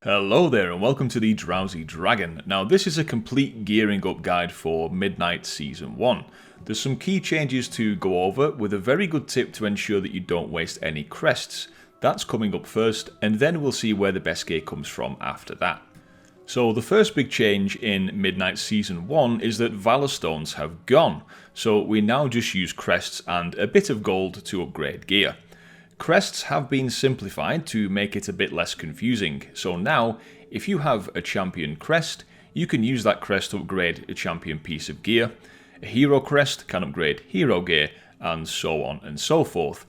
Hello there and welcome to the Drowsy Dragon. Now this is a complete gearing up guide for Midnight Season 1. There's some key changes to go over with a very good tip to ensure that you don't waste any crests. That's coming up first, and then we'll see where the best gear comes from after that. So the first big change in Midnight Season 1 is that Valor Stones have gone, so we now just use crests and a bit of gold to upgrade gear. Crests have been simplified to make it a bit less confusing, so now if you have a champion crest, you can use that crest to upgrade a champion piece of gear. A hero crest can upgrade hero gear, and so on and so forth.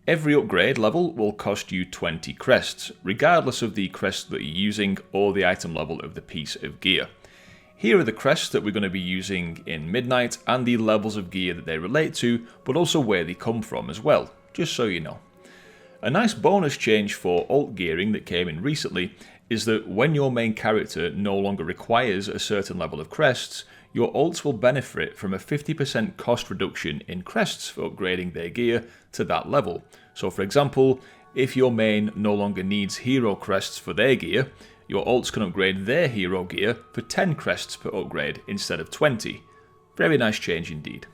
Every upgrade level will cost you 20 crests, regardless of the crest that you're using or the item level of the piece of gear. Here are the crests that we're going to be using in Midnight and the levels of gear that they relate to, but also where they come from as well, just so you know. A nice bonus change for alt gearing that came in recently is that when your main character no longer requires a certain level of crests, your alts will benefit from a 50% cost reduction in crests for upgrading their gear to that level. So for example, if your main no longer needs hero crests for their gear, your alts can upgrade their hero gear for 10 crests per upgrade instead of 20. Very nice change indeed.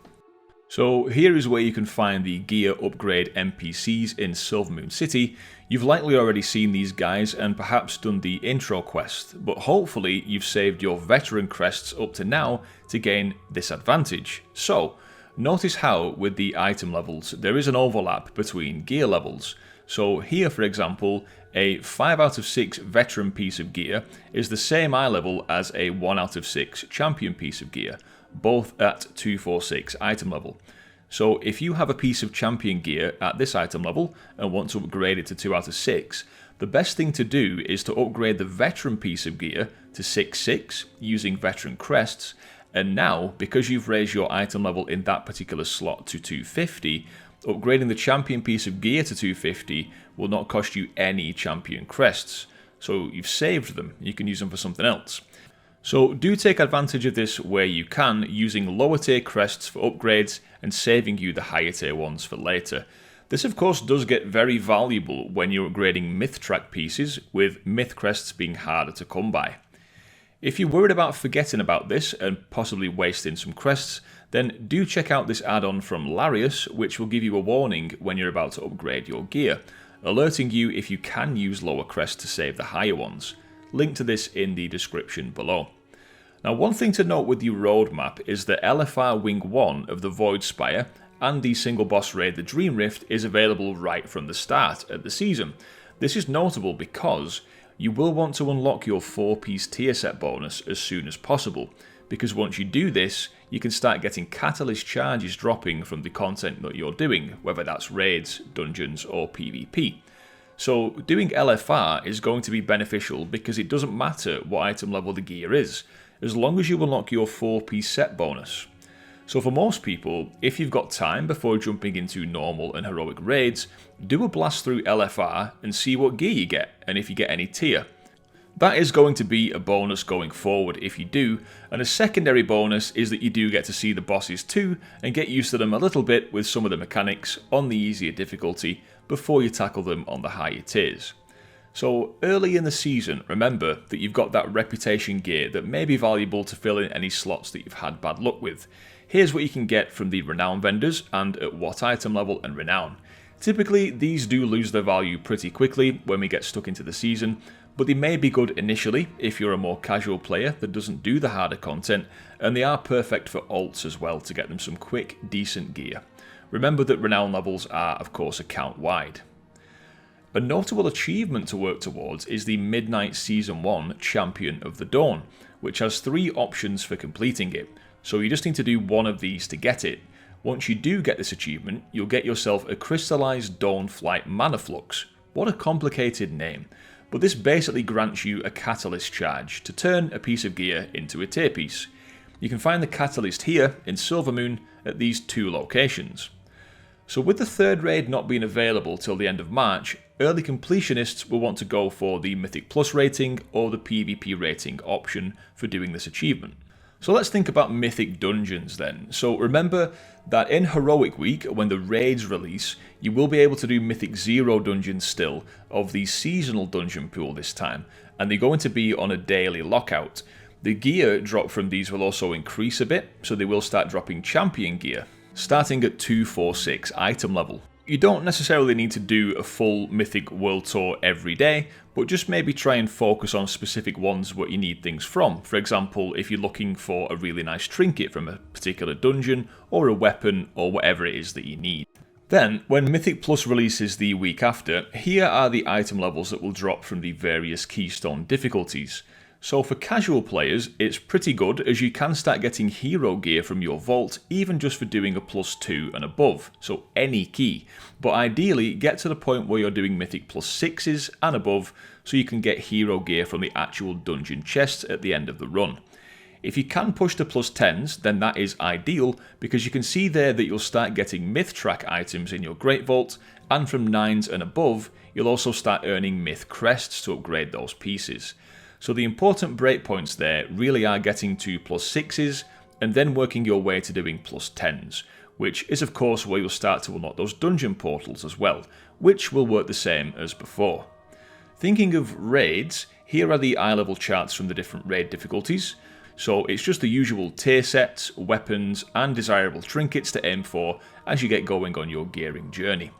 So here is where you can find the gear upgrade NPCs in Silvermoon City. You've likely already seen these guys and perhaps done the intro quest, but hopefully you've saved your veteran crests up to now to gain this advantage. So notice how with the item levels there is an overlap between gear levels. So here for example, a 5 out of 6 veteran piece of gear is the same eye level as a 1 out of 6 champion piece of gear, both at 246 item level. So if you have a piece of champion gear at this item level and want to upgrade it to 2 out of 6, the best thing to do is to upgrade the veteran piece of gear to 6/6 using veteran crests, and now because you've raised your item level in that particular slot to 250, upgrading the champion piece of gear to 250 will not cost you any champion crests. So you've saved them, you can use them for something else. So do take advantage of this where you can, using lower tier crests for upgrades and saving you the higher tier ones for later. This of course does get very valuable when you're upgrading myth track pieces, with myth crests being harder to come by. If you're worried about forgetting about this and possibly wasting some crests, then do check out this add-on from Larias, which will give you a warning when you're about to upgrade your gear, alerting you if you can use lower crests to save the higher ones. Link to this in the description below. Now one thing to note with the roadmap is that LFR Wing 1 of the Void Spire and the single boss raid the Dream Rift is available right from the start of the season. This is notable because you will want to unlock your 4-piece tier set bonus as soon as possible, because once you do this, you can start getting catalyst charges dropping from the content that you're doing, whether that's raids, dungeons or PvP. So doing LFR is going to be beneficial because it doesn't matter what item level the gear is, as long as you unlock your 4-piece set bonus. So for most people, if you've got time before jumping into normal and heroic raids, do a blast through LFR and see what gear you get and if you get any tier. That is going to be a bonus going forward if you do, and a secondary bonus is that you do get to see the bosses too and get used to them a little bit with some of the mechanics on the easier difficulty before you tackle them on the higher tiers. So early in the season, remember that you've got that reputation gear that may be valuable to fill in any slots that you've had bad luck with. Here's what you can get from the Renown vendors and at what item level and Renown. Typically these do lose their value pretty quickly when we get stuck into the season, but they may be good initially if you're a more casual player that doesn't do the harder content, and they are perfect for alts as well to get them some quick, decent gear. Remember that Renown levels are of course account wide. A notable achievement to work towards is the Midnight Season 1 Champion of the Dawn, which has 3 options for completing it, so you just need to do one of these to get it. Once you do get this achievement, you'll get yourself a Crystallized Dawnflight Mana Flux. What a complicated name. But this basically grants you a catalyst charge to turn a piece of gear into a tier piece. You can find the catalyst here in Silvermoon at these 2 locations. So with the 3rd raid not being available till the end of March, early completionists will want to go for the Mythic Plus rating or the PvP rating option for doing this achievement. So let's think about Mythic Dungeons then. So remember that in Heroic Week, when the raids release, you will be able to do Mythic 0 dungeons still of the seasonal dungeon pool this time, and they're going to be on a daily lockout. The gear drop from these will also increase a bit, so they will start dropping champion gear, starting at 246 item level. You don't necessarily need to do a full Mythic World Tour every day, but just maybe try and focus on specific ones where you need things from. For example, if you're looking for a really nice trinket from a particular dungeon, or a weapon, or whatever it is that you need. Then, when Mythic Plus releases the week after, here are the item levels that will drop from the various Keystone difficulties. So for casual players, it's pretty good as you can start getting hero gear from your vault even just for doing a +2 and above, so any key. But ideally, get to the point where you're doing Mythic +6s and above so you can get hero gear from the actual dungeon chests at the end of the run. If you can push to +10s, then that is ideal because you can see there that you'll start getting Myth Track items in your Great Vault, and from 9s and above, you'll also start earning Myth Crests to upgrade those pieces. So the important breakpoints there really are getting to +6s and then working your way to doing +10s, which is of course where you'll start to unlock those dungeon portals as well, which will work the same as before. Thinking of raids, here are the eye level charts from the different raid difficulties. So it's just the usual tier sets, weapons and desirable trinkets to aim for as you get going on your gearing journey.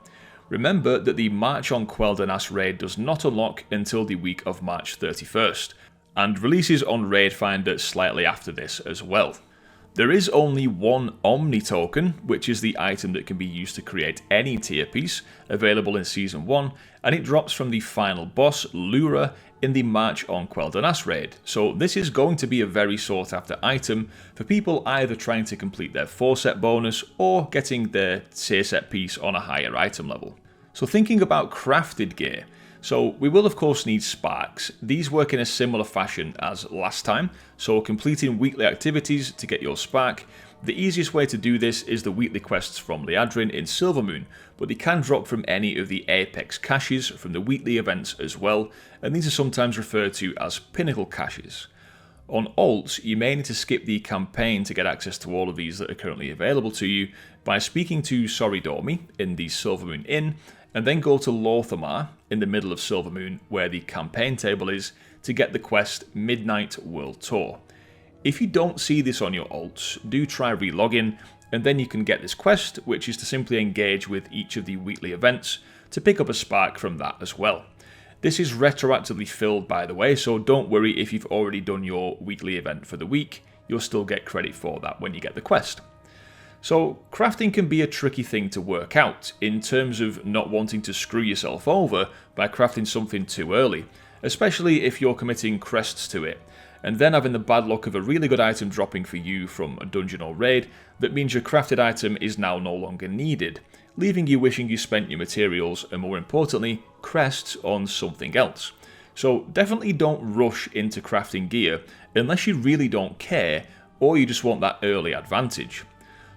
Remember that the March on Quel'Danas raid does not unlock until the week of March 31st, and releases on Raid Finder slightly after this as well. There is only one Omni token, which is the item that can be used to create any tier piece, available in Season 1, and it drops from the final boss, Lura, in the March on Quel'Danas raid. So this is going to be a very sought after item for people either trying to complete their 4-set bonus or getting their tier set piece on a higher item level. So thinking about crafted gear, so we will of course need sparks. These work in a similar fashion as last time, so completing weekly activities to get your spark. The easiest way to do this is the weekly quests from Addon in Silvermoon, but they can drop from any of the Apex caches from the weekly events as well, and these are sometimes referred to as Pinnacle caches. On alts, you may need to skip the campaign to get access to all of these that are currently available to you by speaking to Soridomi in the Silvermoon Inn, and then go to Lorthamar in the middle of Silvermoon where the campaign table is to get the quest Midnight World Tour. If you don't see this on your alts, do try re-logging, and then you can get this quest, which is to simply engage with each of the weekly events to pick up a spark from that as well. This is retroactively filled, by the way, so don't worry if you've already done your weekly event for the week, you'll still get credit for that when you get the quest. So crafting can be a tricky thing to work out in terms of not wanting to screw yourself over by crafting something too early, especially if you're committing crests to it, and then having the bad luck of a really good item dropping for you from a dungeon or raid that means your crafted item is now no longer needed, leaving you wishing you spent your materials and, more importantly, crests on something else. So definitely don't rush into crafting gear unless you really don't care or you just want that early advantage.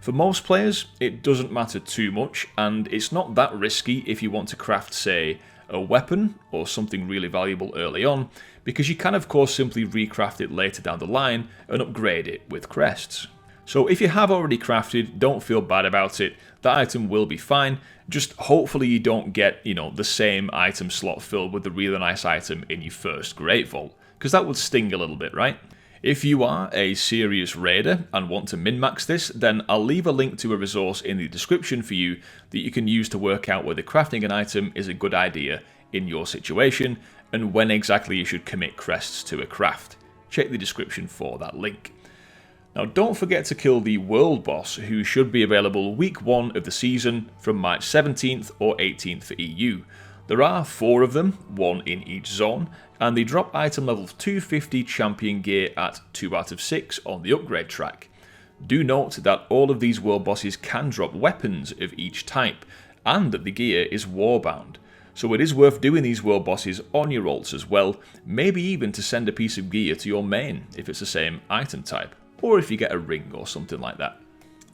For most players, it doesn't matter too much, and it's not that risky if you want to craft, say, a weapon or something really valuable early on, because you can of course simply recraft it later down the line and upgrade it with crests. So if you have already crafted, don't feel bad about it, that item will be fine, just hopefully you don't get, the same item slot filled with the really nice item in your first Great Vault, because that would sting a little bit, right? If you are a serious raider and want to min-max this, then I'll leave a link to a resource in the description for you that you can use to work out whether crafting an item is a good idea in your situation and when exactly you should commit crests to a craft. Check the description for that link. Now don't forget to kill the world boss, who should be available week 1 of the season from March 17th or 18th for EU. There are 4 of them, 1 in each zone, and they drop item level 250 champion gear at 2 out of 6 on the upgrade track. Do note that all of these world bosses can drop weapons of each type, and that the gear is warbound. So it is worth doing these world bosses on your alts as well, maybe even to send a piece of gear to your main if it's the same item type, or if you get a ring or something like that.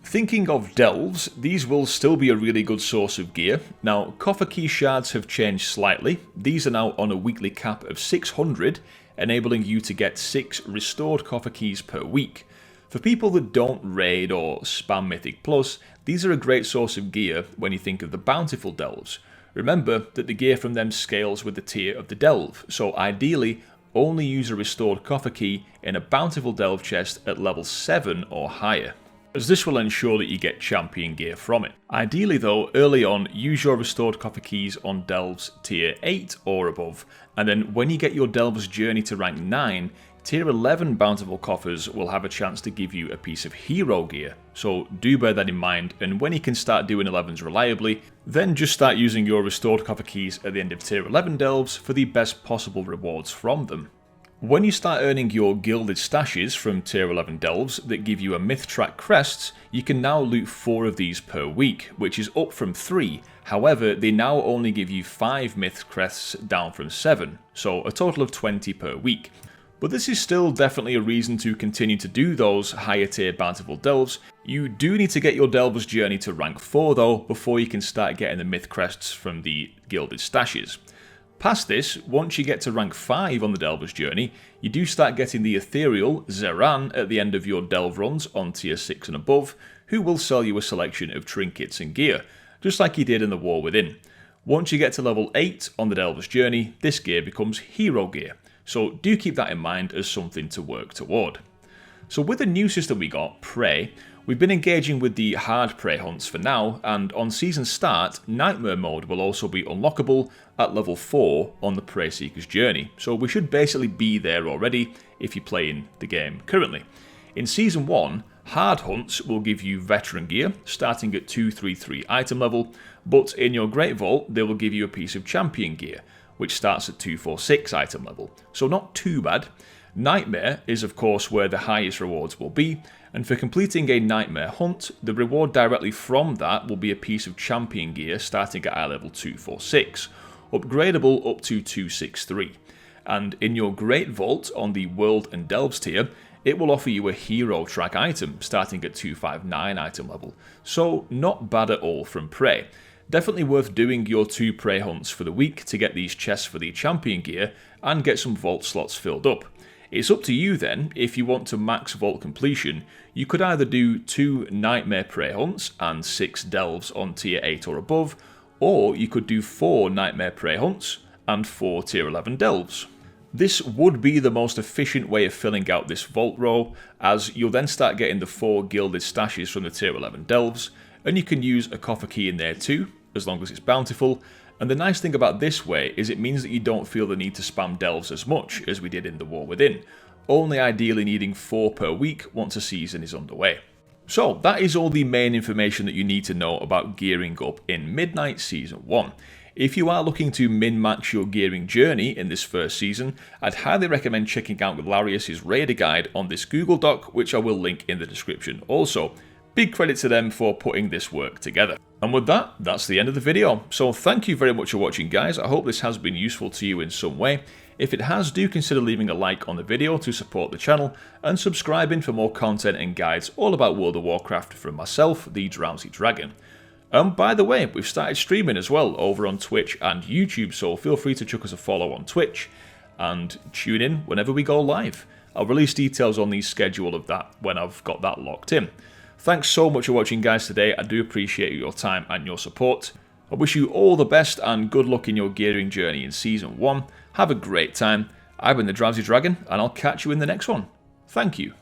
Thinking of delves, these will still be a really good source of gear. Now, coffer key shards have changed slightly. These are now on a weekly cap of 600, enabling you to get 6 restored coffer keys per week. For people that don't raid or spam Mythic Plus, these are a great source of gear when you think of the bountiful delves. Remember that the gear from them scales with the tier of the delve, so ideally only use a restored coffer key in a bountiful delve chest at level 7 or higher, as this will ensure that you get champion gear from it. Ideally though, early on, use your restored coffer keys on delves tier 8 or above, and then when you get your delve's journey to rank 9, tier 11 bountiful coffers will have a chance to give you a piece of hero gear, so do bear that in mind, and when you can start doing 11s reliably, then just start using your restored coffer keys at the end of tier 11 delves for the best possible rewards from them. When you start earning your gilded stashes from tier 11 delves that give you a myth track crests, you can now loot 4 of these per week, which is up from 3. However, they now only give you 5 myth crests down from 7, so a total of 20 per week. But this is still definitely a reason to continue to do those higher tier bountiful delves. You do need to get your delver's journey to rank 4 though, before you can start getting the myth crests from the gilded stashes. Past this, once you get to rank 5 on the delver's journey, you do start getting the ethereal Zeran at the end of your delve runs on tier 6 and above, who will sell you a selection of trinkets and gear, just like he did in the War Within. Once you get to level 8 on the delver's journey, this gear becomes hero gear. So do keep that in mind as something to work toward. So with the new system we got, Prey, we've been engaging with the hard prey hunts for now, and on season start, Nightmare mode will also be unlockable at level 4 on the Prey Seeker's journey, so we should basically be there already if you're playing the game currently. In season 1, hard hunts will give you veteran gear, starting at 233 item level, but in your Great Vault they will give you a piece of champion gear, which starts at 246 item level, so not too bad. Nightmare is of course where the highest rewards will be, and for completing a Nightmare hunt, the reward directly from that will be a piece of champion gear starting at eye level 246, upgradable up to 263. And in your Great Vault on the World and Delves tier, it will offer you a hero track item starting at 259 item level, so not bad at all from Prey. Definitely worth doing your 2 prey hunts for the week to get these chests for the champion gear and get some vault slots filled up. It's up to you then, if you want to max vault completion, you could either do 2 nightmare prey hunts and 6 delves on tier 8 or above, or you could do 4 nightmare prey hunts and 4 tier 11 delves. This would be the most efficient way of filling out this vault row, as you'll then start getting the 4 gilded stashes from the tier 11 delves, and you can use a coffer key in there too, as long as it's bountiful. And the nice thing about this way is it means that you don't feel the need to spam delves as much as we did in the War Within, only ideally needing 4 per week once a season is underway. So that is all the main information that you need to know about gearing up in Midnight Season 1. If you are looking to min-max your gearing journey in this first season, I'd highly recommend checking out Larias' Raider Guide on this Google Doc, which I will link in the description also. Big credit to them for putting this work together. And with that, that's the end of the video. So thank you very much for watching, guys. I hope this has been useful to you in some way. If it has, do consider leaving a like on the video to support the channel, and subscribing for more content and guides all about World of Warcraft from myself, the Drowsy Dragon. And by the way, we've started streaming as well over on Twitch and YouTube, so feel free to chuck us a follow on Twitch and tune in whenever we go live. I'll release details on the schedule of that when I've got that locked in. Thanks so much for watching, guys, today. I do appreciate your time and your support. I wish you all the best and good luck in your gearing journey in Season 1. Have a great time. I've been the Drowsy Dragon, and I'll catch you in the next one. Thank you.